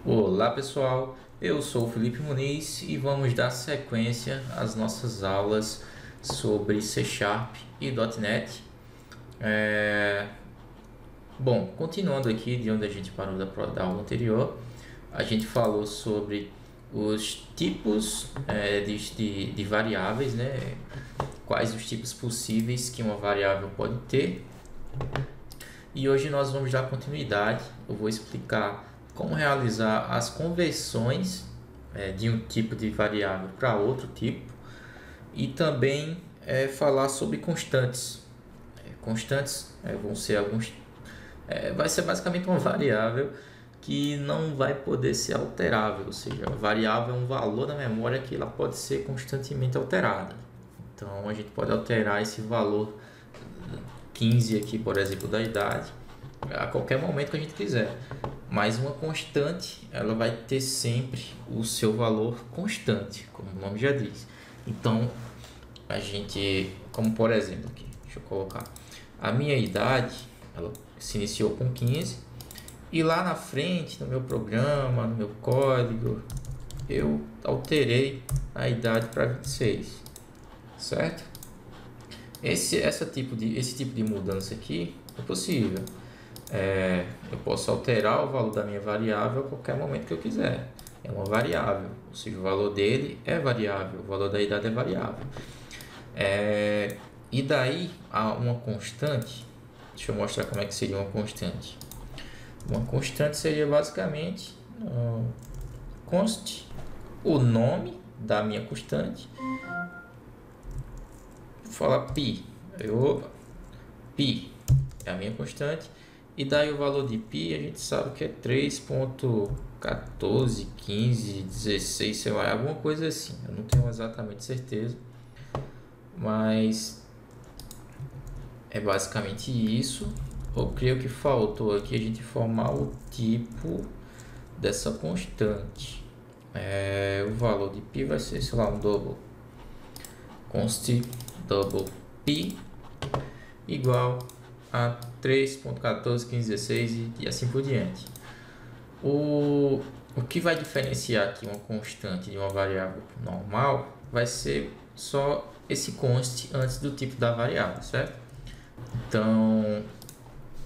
Olá pessoal, eu sou o Felipe Muniz e vamos dar sequência às nossas aulas sobre C Sharp e .NET. Bom, continuando aqui de onde a gente parou da aula anterior, a gente falou sobre os tipos de variáveis, né? Quais os tipos possíveis que uma variável pode ter. E hoje nós vamos dar continuidade, eu vou explicar como realizar as conversões de um tipo de variável para outro tipo e também falar sobre constantes. Constantes vão ser alguns, vai ser basicamente uma variável que não vai poder ser alterável, ou seja, a variável é um valor da memória que ela pode ser constantemente alterada. Então a gente pode alterar esse valor 15 aqui, por exemplo, da idade, a qualquer momento que a gente quiser. Mas uma constante, ela vai ter sempre o seu valor constante, como o nome já diz. Então, a gente, como por exemplo aqui, deixa eu colocar, a minha idade, ela se iniciou com 15 e lá na frente, no meu programa, no meu código, eu alterei a idade para 26, certo? Esse tipo de mudança aqui é possível. Eu posso alterar o valor da minha variável a qualquer momento que eu quiser. É uma variável, ou seja, o valor dele é variável, o valor da idade é variável. E daí há uma constante. Deixa eu mostrar como é que seria uma constante. Uma constante seria basicamente const, o nome da minha constante. Vou falar pi. Pi é a minha constante. E daí o valor de π a gente sabe que é 3.14, 15, 16, sei lá, alguma coisa assim. Eu não tenho exatamente certeza, mas é basicamente isso. Eu creio que faltou aqui a gente formar o tipo dessa constante. O valor de π vai ser, sei lá, um double. Const double π igual a 3.14, 15, 16 e assim por diante. O que vai diferenciar aqui uma constante de uma variável normal vai ser só esse const antes do tipo da variável, certo? Então,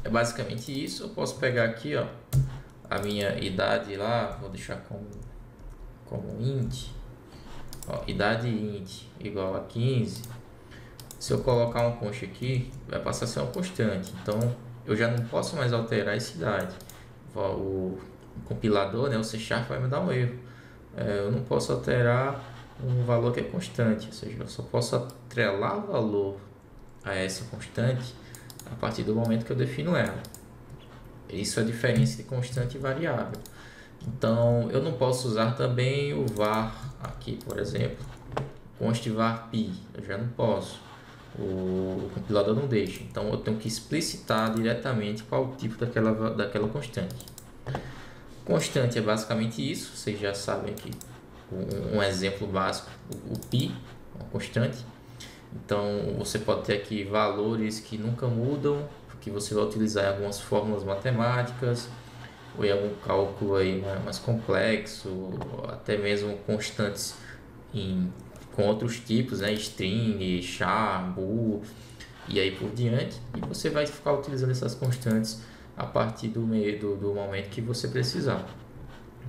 é basicamente isso. Eu posso pegar aqui, ó, a minha idade lá, vou deixar como int, ó, idade int igual a 15. Se eu colocar um const aqui, vai passar a ser uma constante. Então, eu já não posso mais alterar essa idade. O compilador, né, o C Sharp, vai me dar um erro. Eu não posso alterar um valor que é constante. Ou seja, eu só posso atrelar o valor a essa constante a partir do momento que eu defino ela. Isso é a diferença de constante e variável. Então, eu não posso usar também o var aqui, por exemplo. Const var pi. Eu já não posso. O compilador não deixa, então eu tenho que explicitar diretamente qual o tipo daquela constante. Constante é basicamente isso, vocês já sabem aqui um exemplo básico, o π, uma constante. Então você pode ter aqui valores que nunca mudam, que você vai utilizar em algumas fórmulas matemáticas ou em algum cálculo aí mais complexo, ou até mesmo constantes com outros tipos, né, string, char, bool e aí por diante, e você vai ficar utilizando essas constantes a partir do momento que você precisar.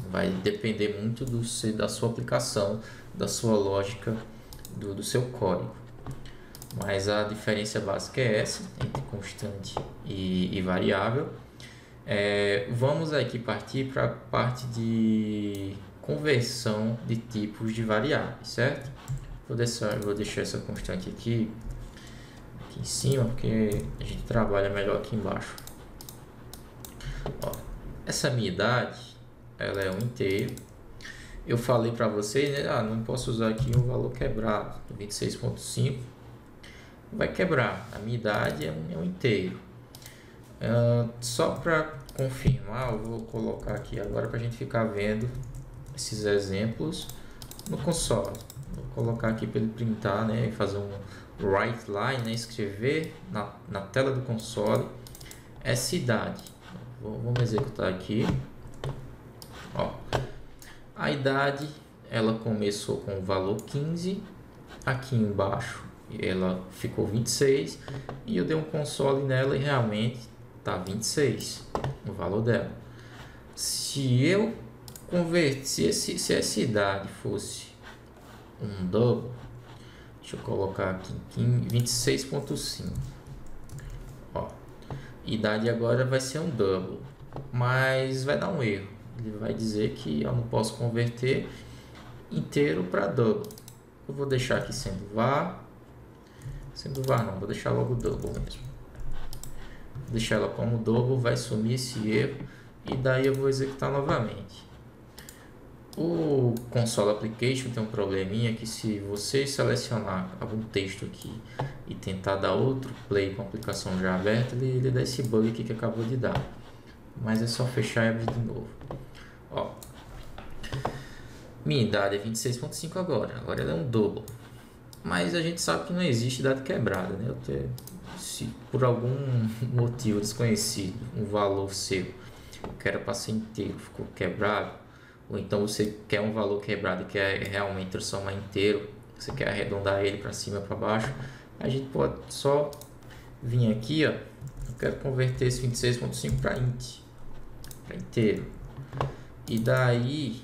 Vai depender muito da sua aplicação, da sua lógica, do seu código. Mas a diferença básica é essa, entre constante e variável. Vamos aqui partir para a parte de conversão de tipos de variáveis, certo? Vou deixar essa constante aqui em cima, porque a gente trabalha melhor aqui embaixo. Ó, essa minha idade, ela é um inteiro. Eu falei para vocês, né? Não posso usar aqui um valor quebrado, 26.5 vai quebrar. A minha idade é um inteiro. Só para confirmar, eu vou colocar aqui agora para a gente ficar vendo esses exemplos no console. Vou colocar aqui para ele printar, né, e fazer um write line, né, escrever na tela do console essa idade. Vamos executar aqui. Ó, A idade, ela começou com o valor 15, aqui embaixo ela ficou 26 e eu dei um console nela e realmente tá 26 o valor dela. Se eu converter, se essa idade fosse um double, deixa eu colocar aqui 26.5, ó, idade agora vai ser um double, mas vai dar um erro. Ele vai dizer que eu não posso converter inteiro para double. Eu vou deixar aqui sendo var não, vou deixar logo double mesmo. Vou deixar ela como double, vai sumir esse erro e daí eu vou executar novamente. O console application tem um probleminha que se você selecionar algum texto aqui e tentar dar outro play com a aplicação já aberta, ele dá esse bug aqui que acabou de dar. Mas é só fechar e abrir de novo. Ó, minha idade é 26.5 agora ela é um double. Mas a gente sabe que não existe idade quebrada, né? Se por algum motivo desconhecido um valor seu que era para ser inteiro ficou quebrado, ou então você quer um valor quebrado e quer realmente transformar inteiro, você quer arredondar ele para cima ou para baixo, a gente pode só vir aqui, ó, eu quero converter esse 26.5 para inteiro, e daí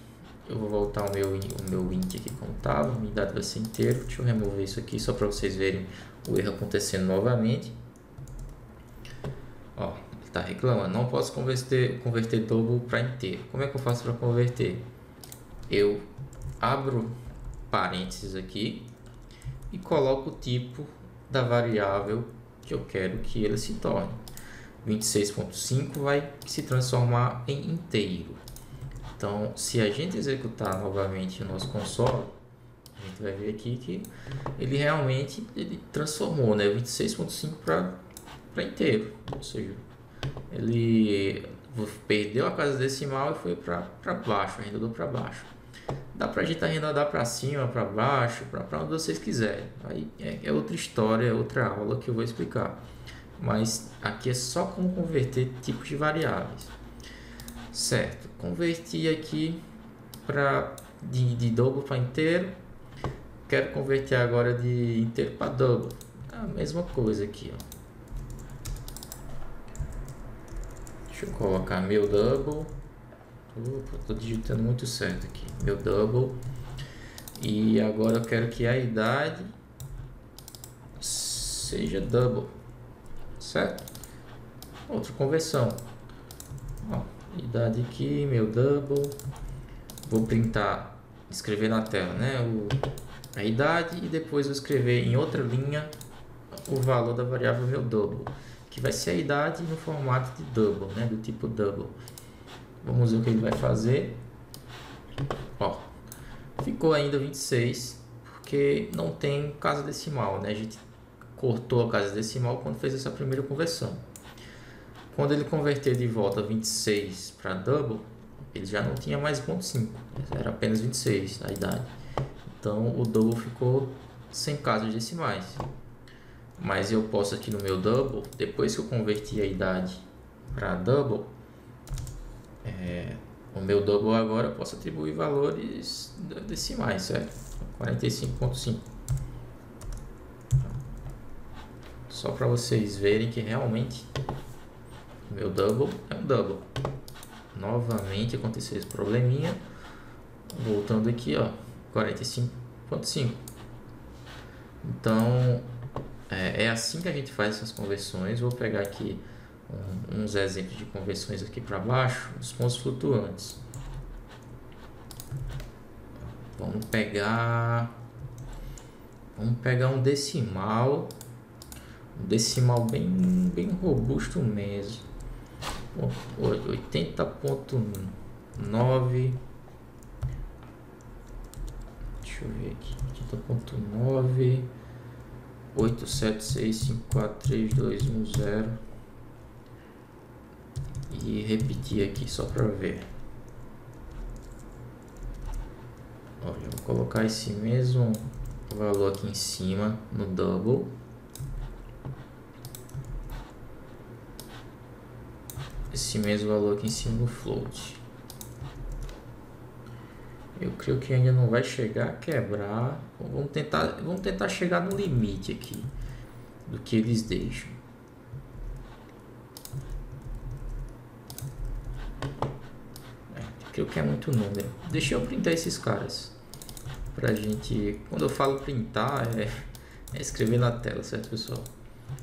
eu vou voltar o meu int aqui como estava, minha idade vai ser inteiro. Deixa eu remover isso aqui só para vocês verem o erro acontecendo novamente. Ó, ele está reclamando, não posso converter double para inteiro. Como é que eu faço para converter? Eu abro parênteses aqui e coloco o tipo da variável que eu quero que ele se torne. 26.5 vai se transformar em inteiro. Então, se a gente executar novamente o nosso console, a gente vai ver aqui que ele realmente transformou, né, 26.5 para inteiro. Ou seja, ele perdeu a casa decimal e foi para baixo, arredondou para baixo. Dá para a gente arredondar para cima, para baixo, para onde vocês quiserem. Aí é outra história, é outra aula que eu vou explicar. Mas aqui é só como converter tipos de variáveis. Certo, converti aqui de double para inteiro. Quero converter agora de inteiro para double. A mesma coisa aqui, ó. Deixa eu colocar meu double. Estou digitando muito certo aqui. Meu double. E agora eu quero que a idade seja double. Certo? Outra conversão. Ó, idade aqui, meu double. Vou printar, escrever na tela, né? A idade e depois vou escrever em outra linha o valor da variável meu double, que vai ser a idade no formato de double, né? Do tipo double. Vamos ver o que ele vai fazer. Ó, ficou ainda 26, porque não tem casa decimal, né? A gente cortou a casa decimal quando fez essa primeira conversão. Quando ele converter de volta 26 para double, ele já não tinha mais 0,5, era apenas 26 a idade. Então o double ficou sem casas decimais. Mas eu posso aqui no meu double, depois que eu converti a idade para double, o meu double agora eu posso atribuir valores decimais, certo? 45.5. Só para vocês verem que realmente o meu double é um double. Novamente aconteceu esse probleminha. Voltando aqui, ó, 45.5. Então é assim que a gente faz essas conversões. Vou pegar aqui uns exemplos de conversões aqui para baixo, os pontos flutuantes. Vamos pegar um decimal, bem robusto mesmo. 80.9. Deixa eu ver aqui. 80.9 876543210 e repetir aqui só para ver. Olha, eu vou colocar esse mesmo valor aqui em cima no double. Esse mesmo valor aqui em cima no float. Eu creio que ainda não vai chegar a quebrar. Vamos tentar chegar no limite aqui do que eles deixam. Creio que é muito número. Deixa eu printar esses caras pra gente. Quando eu falo printar, é escrever na tela, certo, pessoal?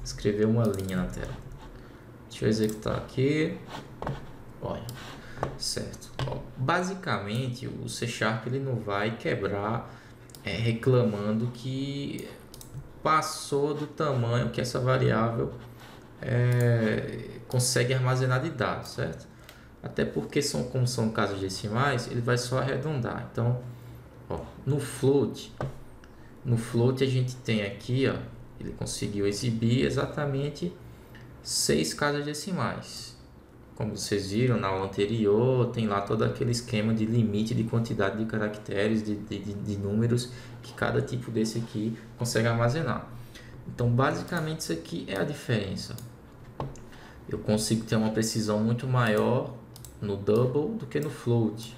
Escrever uma linha na tela. Deixa eu executar aqui. Olha, certo. Ó, basicamente, o C# ele não vai quebrar reclamando que passou do tamanho que essa variável consegue armazenar de dados, certo? Até porque como são casas decimais, ele vai só arredondar. Então, ó, no float a gente tem aqui, ó, ele conseguiu exibir exatamente 6 casas decimais. Como vocês viram na aula anterior, tem lá todo aquele esquema de limite de quantidade de caracteres, de números que cada tipo desse aqui consegue armazenar. Então, basicamente, isso aqui é a diferença. Eu consigo ter uma precisão muito maior no double do que no float,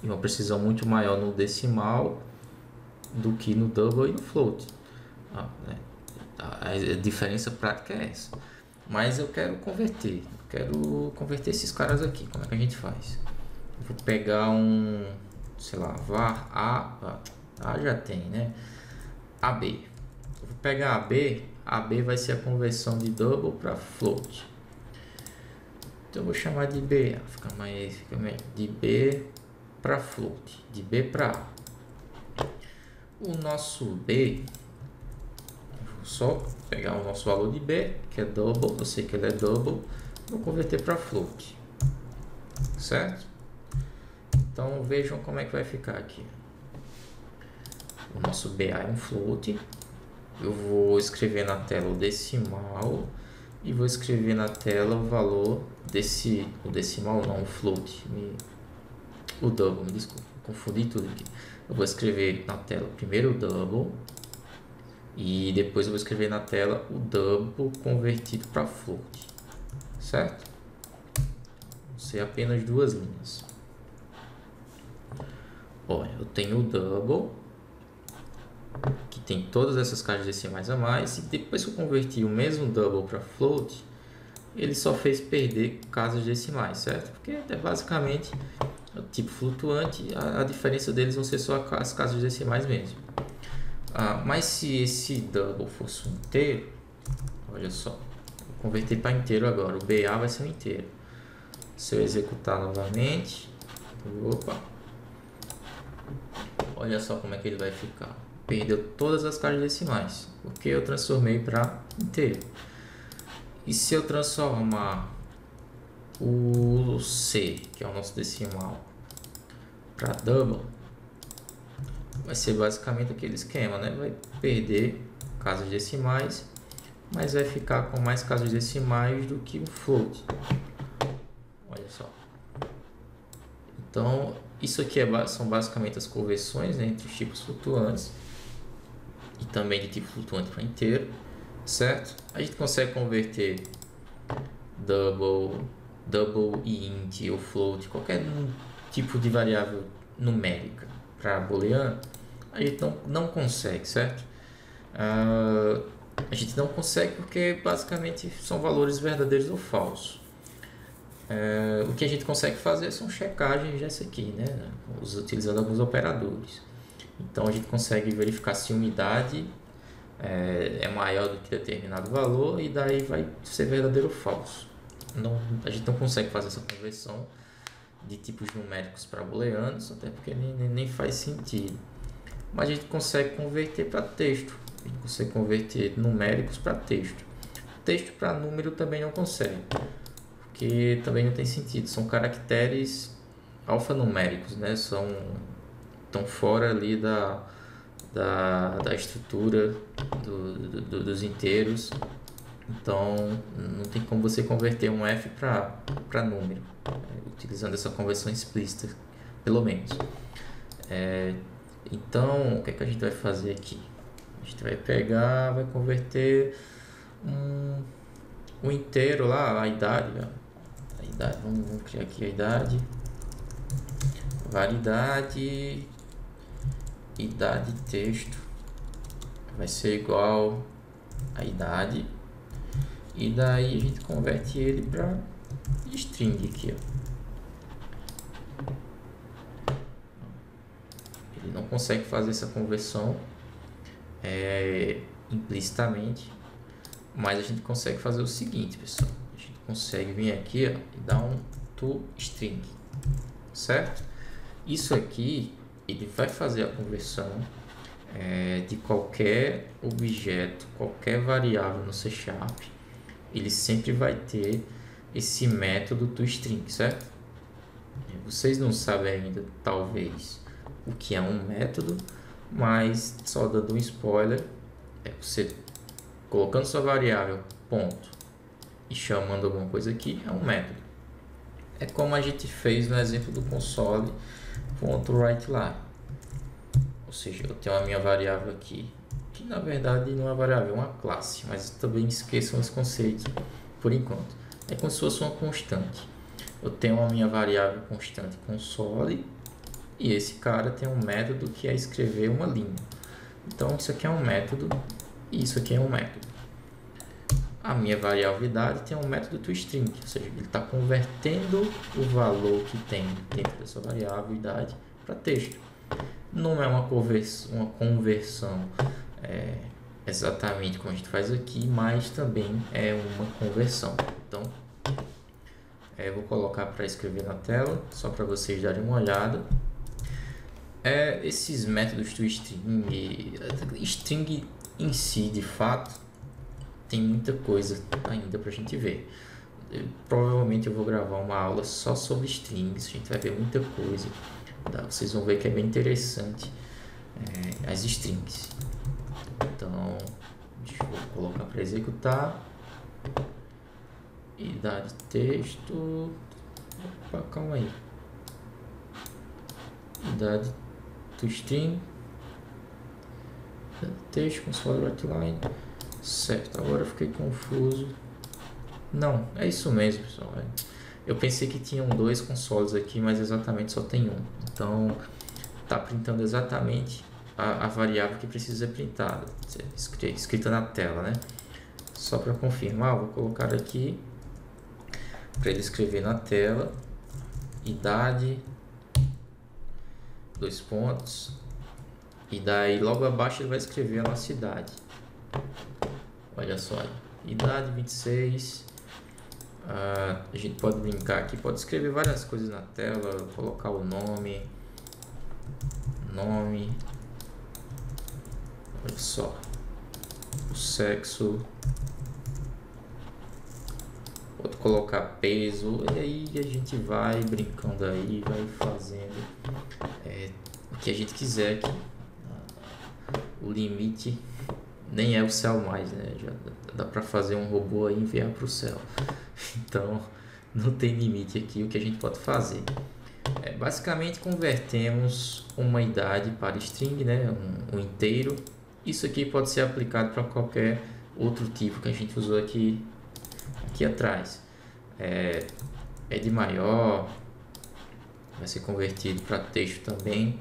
e uma precisão muito maior no decimal do que no double e no float. A diferença prática é essa. Mas eu quero converter esses caras aqui. Como é que a gente faz? Eu vou pegar sei lá, var a já tem, né? AB. Eu vou pegar AB vai ser a conversão de double para float. Então eu vou chamar de B, fica mais de B para float, de B para A. O nosso B, vou só pegar o nosso valor de B, que é double, eu sei que ele é double, vou converter para float, certo? Então vejam como é que vai ficar aqui. O nosso BA é um float, eu vou escrever na tela o decimal e vou escrever na tela o valor o decimal não, o float, o double, me desculpa, confundi tudo aqui. Eu vou escrever na tela primeiro o double e depois eu vou escrever na tela o double convertido para float, certo? Vão ser apenas 2 linhas. Olha, eu tenho o double, que tem todas essas caixas decimais a mais, e depois que eu converti o mesmo double para float, ele só fez perder casas decimais, certo? Porque é basicamente o tipo flutuante, a diferença deles vão ser só as casas decimais mesmo. Mas se esse double fosse um inteiro, olha só, vou converter para inteiro agora, o BA vai ser um inteiro. Se eu executar novamente, opa, olha só como é que ele vai ficar. Perdeu todas as casas decimais, porque eu transformei para inteiro. E se eu transformar o C, que é o nosso decimal, para double, vai ser basicamente aquele esquema, né? Vai perder casas decimais, mas vai ficar com mais casas decimais do que o float. Olha só. Então, isso aqui são basicamente as conversões, né, entre os tipos flutuantes e também de tipo flutuante para inteiro, certo? A gente consegue converter double e int ou float, qualquer tipo de variável numérica para booleano. A gente não consegue, certo? A gente não consegue porque basicamente são valores verdadeiros ou falsos. O que a gente consegue fazer são checagens dessa aqui, né? Utilizando alguns operadores. Então a gente consegue verificar se unidade é maior do que determinado valor, e daí vai ser verdadeiro ou falso. A gente não consegue fazer essa conversão de tipos numéricos para booleanos, até porque nem faz sentido. Mas a gente consegue converter para texto. A gente consegue converter numéricos para texto. Texto para número também não consegue, porque também não tem sentido. São caracteres alfanuméricos, né? Estão fora ali da estrutura dos inteiros. Então não tem como você converter um f para número, utilizando essa conversão explícita, pelo menos. Então o que é que a gente vai fazer aqui? A gente vai pegar, vai converter um inteiro lá, a idade, vamos criar aqui a idade, variedade idade texto vai ser igual a idade, e daí a gente converte ele para string aqui, ó. Ele não consegue fazer essa conversão implicitamente, mas a gente consegue fazer o seguinte, pessoal. A gente consegue vir aqui, ó, e dar um toString, certo? Isso aqui ele vai fazer a conversão de qualquer objeto, qualquer variável no C#. Ele sempre vai ter esse método toString, certo? Vocês não sabem ainda, talvez, o que é um método, mas só dando um spoiler, você colocando sua variável ponto e chamando alguma coisa aqui, é um método. É como a gente fez no exemplo do console.writeLine. Ou seja, eu tenho a minha variável aqui, que na verdade não é uma variável, é uma classe, mas também esqueçam os conceitos por enquanto. É como se fosse uma constante. Eu tenho a minha variável constante console, e esse cara tem um método que é escrever uma linha. Então isso aqui é um método e isso aqui é um método. A minha variável idade tem um método toString, ou seja, ele está convertendo o valor que tem dentro dessa variável idade para texto. Não é uma conversão exatamente como a gente faz aqui, mas também é uma conversão. Então, eu vou colocar para escrever na tela, só para vocês darem uma olhada. Esses métodos toString, string em si, de fato, tem muita coisa ainda para a gente ver. Provavelmente eu vou gravar uma aula só sobre strings, a gente vai ver muita coisa. Vocês vão ver que é bem interessante as strings. Então, deixa eu colocar para executar. Idade texto. Opa, calma aí. Idade toString. Texto, console.writeLine. Certo, agora eu fiquei confuso. Não, é isso mesmo, pessoal. Eu pensei que tinham dois consoles aqui, mas exatamente só tem um. Então, tá printando exatamente a variável que precisa ser printada, escrita na tela, né? Só para confirmar, vou colocar aqui para ele escrever na tela idade, dois pontos, e daí logo abaixo ele vai escrever a nossa idade. Olha só, idade 26. A gente pode brincar aqui, pode escrever várias coisas na tela, colocar o nome, olha só, o sexo, pode colocar peso, e aí a gente vai brincando aí, vai fazendo o que a gente quiser aqui. O limite nem é o céu mais, né? Já dá para fazer um robô aí enviar para o céu. Então não tem limite aqui o que a gente pode fazer. Basicamente convertemos uma idade para string, né? Um inteiro. Isso aqui pode ser aplicado para qualquer outro tipo que a gente usou aqui atrás. É de maior, vai ser convertido para texto também.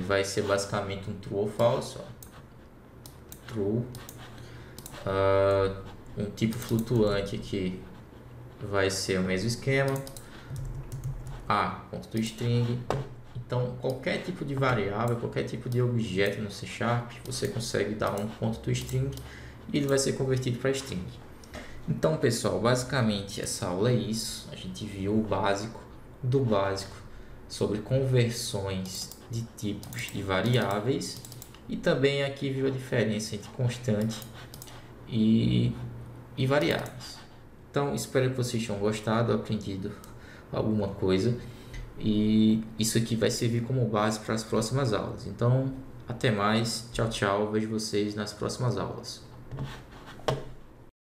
Vai ser basicamente um true ou false, ó. True. Um tipo flutuante aqui vai ser o mesmo esquema, a.toString. Então qualquer tipo de variável, qualquer tipo de objeto no C# você consegue dar um .toString e ele vai ser convertido para string. Então pessoal, basicamente essa aula é isso. A gente viu o básico do básico sobre conversões de tipos de variáveis, e também aqui viu a diferença entre constante e variáveis. Então espero que vocês tenham gostado, aprendido alguma coisa, e isso aqui vai servir como base para as próximas aulas. Então até mais, tchau, tchau, vejo vocês nas próximas aulas.